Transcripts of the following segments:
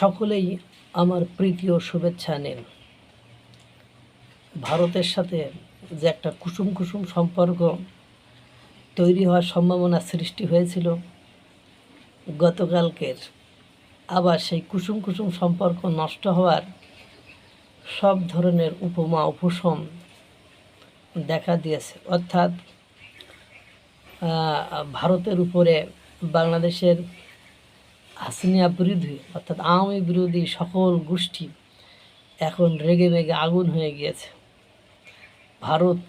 সকলেই আমার প্রীতি ও শুভেচ্ছা নেন। ভারতের সাথে যে একটা কুসুম কুসুম সম্পর্ক তৈরি হওয়ার সম্ভাবনা সৃষ্টি হয়েছিল গতকালকের, আবার সেই কুসুম কুসুম সম্পর্ক নষ্ট হওয়ার সব ধরনের উপমা উপশম দেখা দিয়েছে। অর্থাৎ ভারতের উপরে বাংলাদেশের হাসিনা বিরোধী অর্থাৎ আওয়ামী বিরোধী সকল গোষ্ঠী এখন রেগে মেগে আগুন হয়ে গিয়েছে। ভারত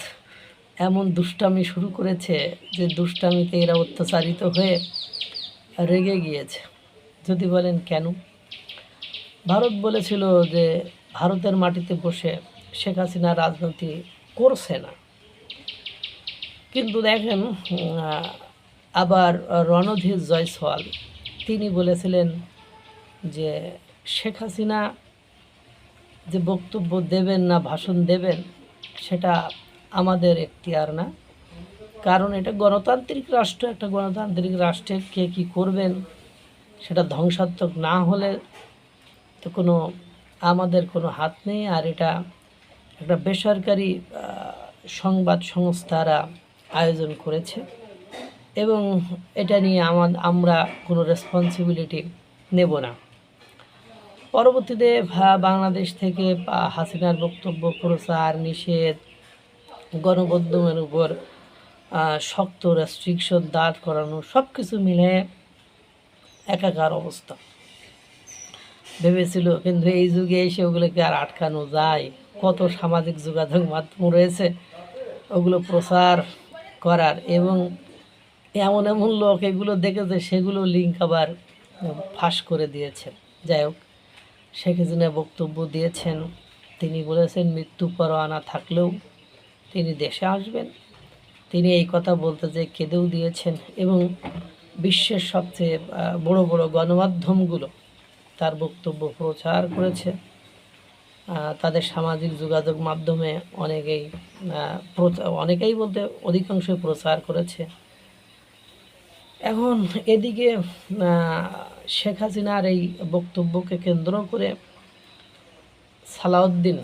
এমন দুষ্টামি শুরু করেছে যে দুষ্টামিতে এরা অত্যাচারিত হয়ে রেগে গিয়েছে। যদি বলেন কেন, ভারত বলেছিল যে ভারতের মাটিতে বসে শেখ হাসিনা রাজনীতি করছে না, কিন্তু দেখেন আবার রণধীর জয়সওয়াল তিনি বলেছিলেন যে শেখ হাসিনা যে বক্তব্য দেবেন না ভাষণ দেবেন সেটা আমাদের এখতিয়ার না, কারণ এটা গণতান্ত্রিক রাষ্ট্র। একটা গণতান্ত্রিক রাষ্ট্রে কে কী করবেন সেটা ধ্বংসাত্মক না হলে তো আমাদের কোনো হাত নেই। আর এটা একটা বেসরকারি সংবাদ সংস্থারা আয়োজন করেছে এবং এটা নিয়ে আমরা কোনো রেসপন্সিবিলিটি নেব না। পরবর্তীতে বাংলাদেশ থেকে হাসিনার বক্তব্য প্রচার নিষেধ, গণমাধ্যমের উপর শক্ত রেস্ট্রিকশন দাঁড় করানো, সব কিছু মিলে একাকার অবস্থা ভেবেছিল। কিন্তু এই যুগে এসে ওগুলোকে আর আটকানো যায়? কত সামাজিক যোগাযোগ মাধ্যম রয়েছে ওগুলো প্রচার করার, এবং এমন এমন লোক এগুলো দেখেছে সেগুলো লিঙ্ক আবার ফাঁস করে দিয়েছে। যাই হোক, শেখ হাসিনা বক্তব্য দিয়েছেন, তিনি বলেছেন মৃত্যু পরোয়ানা থাকলেও তিনি দেশে আসবেন। তিনি এই কথা বলতে যে কেঁদেও দিয়েছেন এবং বিশ্বের সবচেয়ে বড় বড় গণমাধ্যমগুলো তার বক্তব্য প্রচার করেছে। তাদের সামাজিক যোগাযোগ মাধ্যমে অনেকেই বলতে অধিকাংশই প্রচার করেছে। এখন এদিকে শেখ হাসিনার এই বক্তব্যকে কেন্দ্র করে সালাউদ্দিন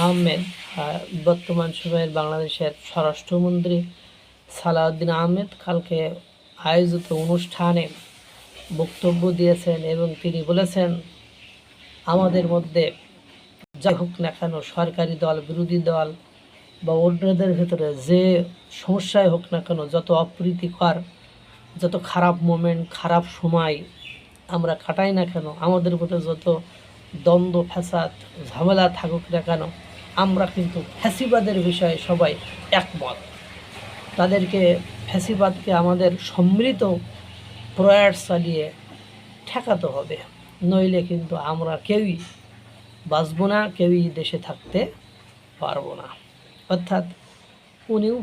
আহমেদ, বর্তমান সময়ের বাংলাদেশের স্বরাষ্ট্রমন্ত্রী সালাউদ্দিন আহমেদ কালকে আয়োজিত অনুষ্ঠানে বক্তব্য দিয়েছেন এবং তিনি বলেছেন আমাদের মধ্যে যাই হোক না কেন, সরকারি দল বিরোধী দল বা অন্যদের ভেতরে যে সমস্যায় হোক না কেন, যত অপ্রীতিকর যত খারাপ মোমেন্ট খারাপ সময় আমরা কাটাই না কেন, আমাদের মধ্যে যত দ্বন্দ্ব ফ্যাসাদ ঝামেলা থাকুক না কেন, আমরা কিন্তু ফ্যাসিবাদের বিষয়ে সবাই একমত। তাদেরকে ফ্যাসিবাদকে আমাদের সম্মিলিত প্রয়াস চালিয়ে ঠেকাতে হবে, নইলে কিন্তু আমরা কেউই বাঁচব না, কেউই দেশে থাকতে পারবো না। অর্থাৎ উনিও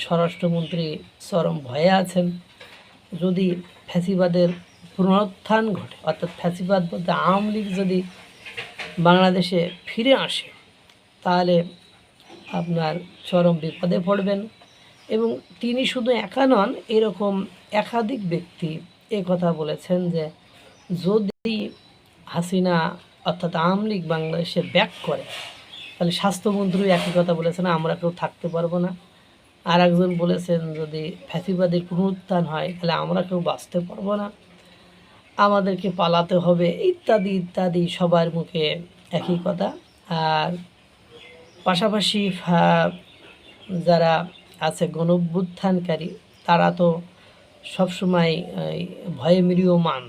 স্বরাষ্ট্রমন্ত্রী চরম ভয়ে আছেন। যদি ফ্যাসিবাদের পুনরুত্থান ঘটে, অর্থাৎ ফ্যাসিবাদ বলতে আওয়ামী লীগ যদি বাংলাদেশে ফিরে আসে, তাহলে আপনার চরম বিপদে পড়বেন। এবং তিনি শুধু একা নন, এরকম একাধিক ব্যক্তি কথা বলেছেন যে যদি হাসিনা অর্থাৎ আওয়ামী লীগ বাংলাদেশে ব্যাক করে, তাহলে স্বাস্থ্যমন্ত্রী একই কথা বলেছেন, আমরা কেউ থাকতে পারবো না। আর একজন বলেছেন যদি ফ্যাসিবাদের পুনরুত্থান হয় তাহলে আমরা কেউ বাঁচতে পারবো না, আমাদেরকে পালাতে হবে, ইত্যাদি ইত্যাদি সবার মুখে একই কথা। আর পাশাপাশি যারা আছে গণঅভ্যুত্থানকারী, তারা তো সবসময় ভয়ে ম্রিয়মাণ,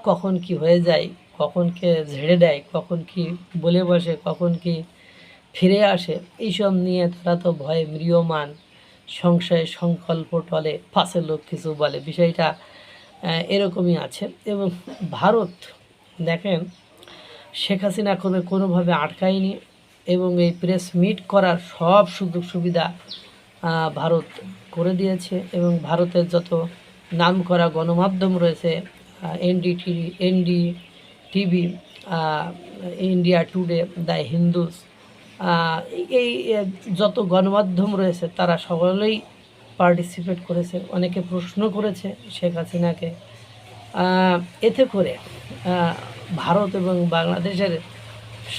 কখন কি হয়ে যায়, কখন কে ঝেড়ে দেয়, কখন কি বলে বসে, কখন কি ফিরে আসে, এইসব নিয়ে তারা তো ভয়ে ম্রিয়মাণ, সংশয় সংকল্প টলে পাশে লোক কিছু বলে, বিষয়টা এরকমই আছে। এবং ভারত দেখেন শেখ হাসিনা কোনোভাবে আটকায়নি এবং এই প্রেস মিট করার সব সুযোগ সুবিধা ভারত করে দিয়েছে। এবং ভারতের যত নামকরা গণমাধ্যম রয়েছে, NDTV, India today, the Hindus, এই যত গণমাধ্যম রয়েছে তারা সকলেই পার্টিসিপেট করেছে। অনেকে প্রশ্ন করেছে শেখ হাসিনাকে। এতে করে ভারত এবং বাংলাদেশের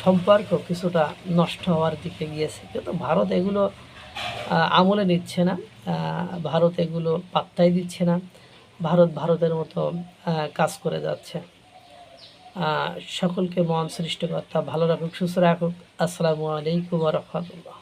সম্পর্ক কিছুটা নষ্ট হওয়ার দিকে গিয়েছে, কিন্তু ভারত এগুলো আমলে নিচ্ছে না। ভারত এগুলো পাত্তাই দিচ্ছে না। ভারতের মতো কাজ করে যাচ্ছে। সকলকে মহান সৃষ্টিকর্তা ভালো রাখুক, সুস্থ রাখুক। আসসালামু আলাইকুম ওয়া রাহমাতুল্লাহ।